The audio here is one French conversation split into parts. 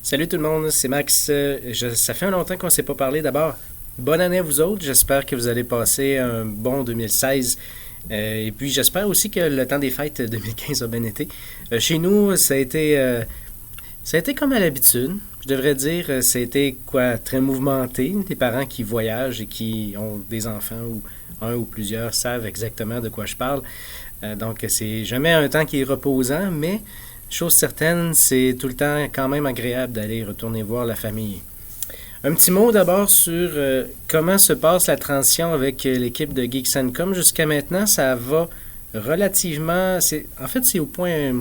Salut tout le monde, c'est Max. Ça fait un longtemps qu'on ne s'est pas parlé. D'abord, bonne année à vous autres. J'espère que vous allez passer un bon 2016. Et puis j'espère aussi que le temps des fêtes 2015 a bien été. Chez nous, ça a été comme à l'habitude. Je devrais dire, ça a été quoi, très mouvementé. Des parents qui voyagent et qui ont des enfants ou un ou plusieurs savent exactement de quoi je parle. Donc c'est jamais un temps qui est reposant, mais chose certaine, c'est tout le temps quand même agréable d'aller retourner voir la famille. Un petit mot d'abord sur comment se passe la transition avec l'équipe de Geeks and Com. Jusqu'à maintenant, ça va relativement. En fait, c'est au point.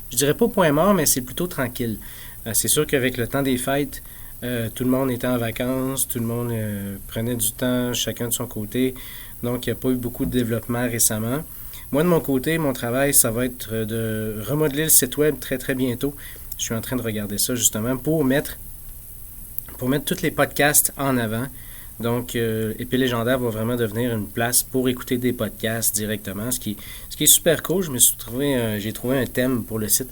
Je dirais pas au point mort, mais c'est plutôt tranquille. C'est sûr qu'avec le temps des fêtes, tout le monde était en vacances, tout le monde prenait du temps, chacun de son côté. Donc, il n'y a pas eu beaucoup de développement récemment. Moi, de mon côté, mon travail, ça va être de remodeler le site web très, très bientôt. Je suis en train de regarder ça justement pour mettre tous les podcasts en avant. Donc, Épée Légendaire va vraiment devenir une place pour écouter des podcasts directement, ce qui est super cool. J'ai trouvé un thème pour le site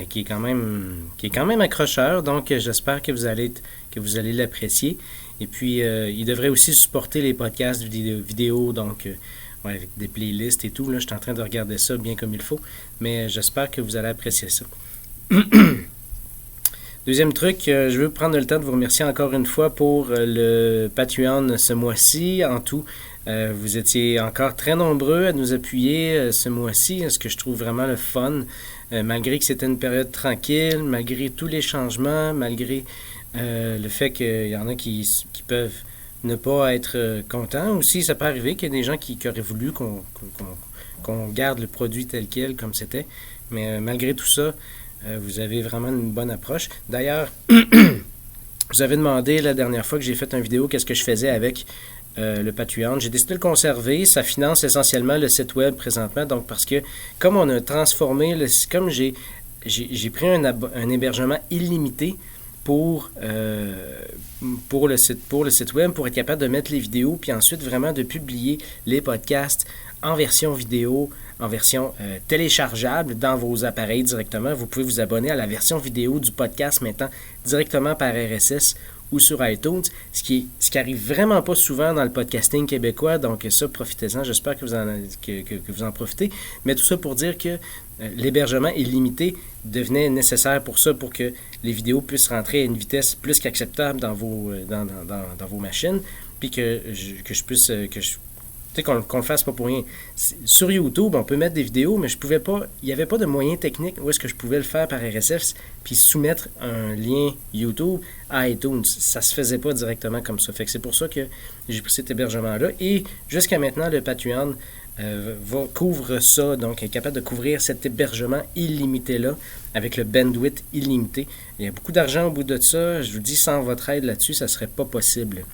qui est quand même accrocheur. Donc, j'espère que vous allez l'apprécier. Et puis, il devrait aussi supporter les podcasts vidéo donc ouais, avec des playlists et tout. Là, je suis en train de regarder ça bien comme il faut, mais j'espère que vous allez apprécier ça. Deuxième truc, je veux prendre le temps de vous remercier encore une fois pour le Patreon ce mois-ci. En tout, vous étiez encore très nombreux à nous appuyer ce mois-ci, ce que je trouve vraiment le fun. Malgré que c'était une période tranquille, malgré tous les changements, malgré le fait qu'il y en a qui peuvent ne pas être contents. Aussi, ça peut arriver qu'il y ait des gens qui auraient voulu qu'on garde le produit tel quel, comme c'était. Mais malgré tout ça, vous avez vraiment une bonne approche. D'ailleurs, vous avez demandé la dernière fois que j'ai fait une vidéo qu'est-ce que je faisais avec le Patreon. J'ai décidé de le conserver. Ça finance essentiellement le site web présentement. Donc, parce que comme on a transformé, comme j'ai pris un hébergement illimité pour le site web, pour être capable de mettre les vidéos, puis ensuite vraiment de publier les podcasts en version vidéo, en version téléchargeable dans vos appareils directement. Vous pouvez vous abonner à la version vidéo du podcast maintenant directement par RSS ou sur iTunes, ce qui arrive vraiment pas souvent dans le podcasting québécois. Donc ça, profitez-en. J'espère que vous en profitez. Mais tout ça pour dire que l'hébergement illimité devenait nécessaire pour ça, pour que les vidéos puissent rentrer à une vitesse plus qu'acceptable dans vos machines, puis que je puisse qu'on le fasse pas pour rien. Sur YouTube, on peut mettre des vidéos, mais je pouvais pas. Il n'y avait pas de moyen technique où est-ce que je pouvais le faire par RSS puis soumettre un lien YouTube à iTunes. Ça se faisait pas directement comme ça. Fait que c'est pour ça que j'ai pris cet hébergement-là. Et jusqu'à maintenant, le Patreon couvre ça, donc est capable de couvrir cet hébergement illimité-là avec le bandwidth illimité. Il y a beaucoup d'argent au bout de ça. Je vous dis, sans votre aide là-dessus, ça serait pas possible.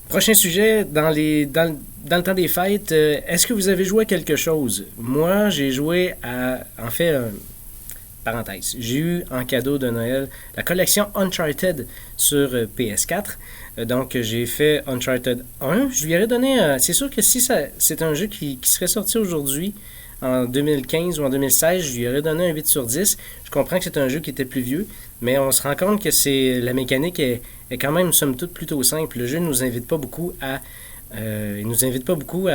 Prochain sujet, dans le temps des fêtes, est-ce que vous avez joué à quelque chose? Moi, j'ai joué à... En fait, parenthèse, j'ai eu en cadeau de Noël la collection Uncharted sur PS4. Donc, j'ai fait Uncharted 1. Je lui aurais donné... c'est sûr que si c'est un jeu qui serait sorti aujourd'hui, en 2015 ou en 2016, je lui aurais donné un 8 sur 10. Je comprends que c'est un jeu qui était plus vieux, mais on se rend compte que la mécanique est quand même, somme toute, plutôt simple. Le jeu ne nous invite pas beaucoup à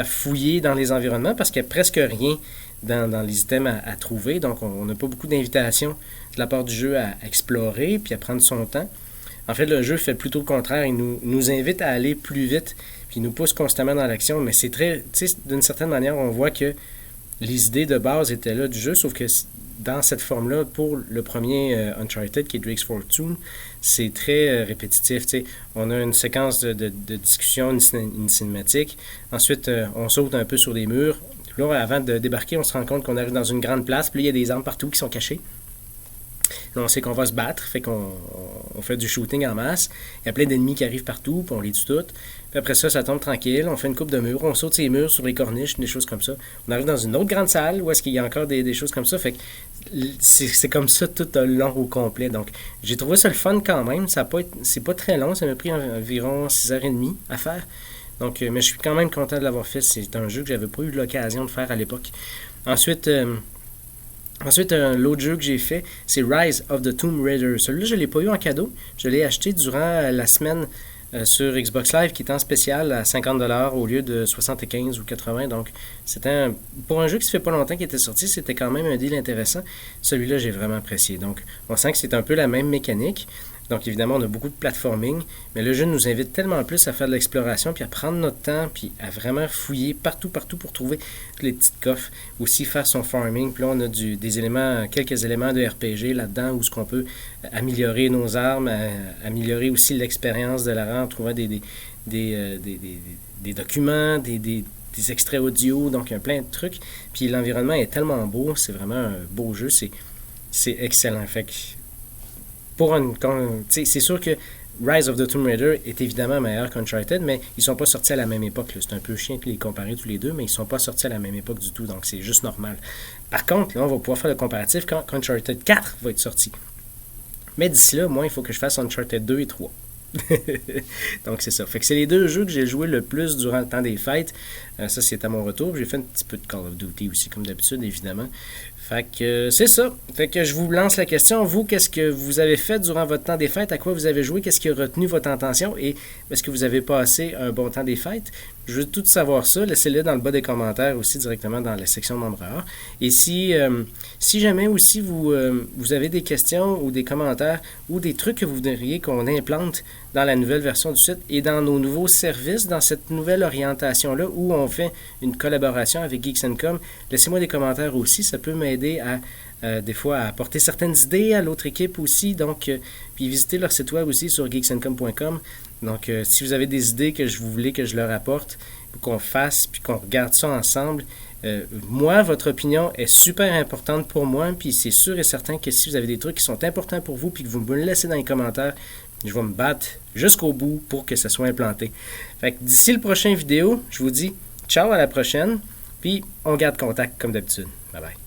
fouiller dans les environnements parce qu'il n'y a presque rien dans les items à trouver. Donc, on n'a pas beaucoup d'invitations de la part du jeu à explorer puis à prendre son temps. En fait, le jeu fait plutôt le contraire. Il nous invite à aller plus vite puis il nous pousse constamment dans l'action. Mais c'est très... Tu sais, d'une certaine manière, on voit que les idées de base étaient là du jeu, sauf que dans cette forme-là, pour le premier Uncharted, qui est Drake's Fortune, c'est très répétitif. T'sais. On a une séquence de discussion, une cinématique. Ensuite, on saute un peu sur les murs. Là, avant de débarquer, on se rend compte qu'on arrive dans une grande place. Puis là, il y a des armes partout qui sont cachées. Là, on sait qu'on va se battre, fait qu'on fait du shooting en masse. Il y a plein d'ennemis qui arrivent partout, puis on les tue toutes. Puis après ça tombe tranquille, on fait une coupe de murs, on saute ces murs sur les corniches, des choses comme ça. On arrive dans une autre grande salle où est-ce qu'il y a encore des choses comme ça. Fait que c'est comme ça tout le long au complet. Donc, j'ai trouvé ça le fun quand même. C'est pas très long, ça m'a pris environ 6h30 à faire. Donc, mais je suis quand même content de l'avoir fait. C'est un jeu que j'avais pas eu l'occasion de faire à l'époque. Ensuite... Ensuite, l'autre jeu que j'ai fait, c'est Rise of the Tomb Raider. Celui-là, je ne l'ai pas eu en cadeau. Je l'ai acheté durant la semaine sur Xbox Live qui est en spécial à 50$ au lieu de 75 ou 80. Donc, c'était pour un jeu qui se fait pas longtemps qui était sorti, c'était quand même un deal intéressant. Celui-là, j'ai vraiment apprécié. Donc, on sent que c'est un peu la même mécanique. Donc, évidemment, on a beaucoup de platforming, mais le jeu nous invite tellement plus à faire de l'exploration, puis à prendre notre temps, puis à vraiment fouiller partout pour trouver les petites coffres. Aussi faire son farming. Puis là, on a des éléments, quelques éléments de RPG là-dedans où ce qu'on peut améliorer nos armes, améliorer aussi l'expérience de la rang en trouvant des documents, des extraits audio, donc il y a plein de trucs. Puis l'environnement est tellement beau, c'est vraiment un beau jeu, c'est excellent. Fait que c'est sûr que Rise of the Tomb Raider est évidemment meilleur qu'Uncharted, mais ils sont pas sortis à la même époque. Là. C'est un peu chiant de les comparer tous les deux, mais ils sont pas sortis à la même époque du tout, donc c'est juste normal. Par contre, là, on va pouvoir faire le comparatif quand Uncharted 4 va être sorti. Mais d'ici là, moi, il faut que je fasse Uncharted 2 et 3. Donc c'est ça. Fait que c'est les deux jeux que j'ai joué le plus durant le temps des fêtes. Ça, c'est à mon retour. J'ai fait un petit peu de Call of Duty aussi, comme d'habitude, évidemment. Fait que c'est ça. Fait que je vous lance la question. Vous, qu'est-ce que vous avez fait durant votre temps des fêtes? À quoi vous avez joué? Qu'est-ce qui a retenu votre attention? Et est-ce que vous avez passé un bon temps des fêtes? Je veux tout savoir ça. Laissez-le dans le bas des commentaires aussi, directement dans la section membres rares. Et si jamais aussi vous avez des questions ou des commentaires ou des trucs que vous voudriez qu'on implante dans la nouvelle version du site et dans nos nouveaux services, dans cette nouvelle orientation-là où on fait une collaboration avec Geeks&Com, laissez-moi des commentaires aussi. Ça peut m'aider à des fois à apporter certaines idées à l'autre équipe aussi. Donc, puis visitez leur site web aussi sur geeksandcom.com. Donc, si vous avez des idées que vous voulez que je leur apporte, qu'on fasse, puis qu'on regarde ça ensemble, moi, votre opinion est super importante pour moi, puis c'est sûr et certain que si vous avez des trucs qui sont importants pour vous, puis que vous me le laissez dans les commentaires, je vais me battre jusqu'au bout pour que ça soit implanté. Fait que d'ici le prochain vidéo, je vous dis ciao à la prochaine, puis on garde contact comme d'habitude. Bye bye.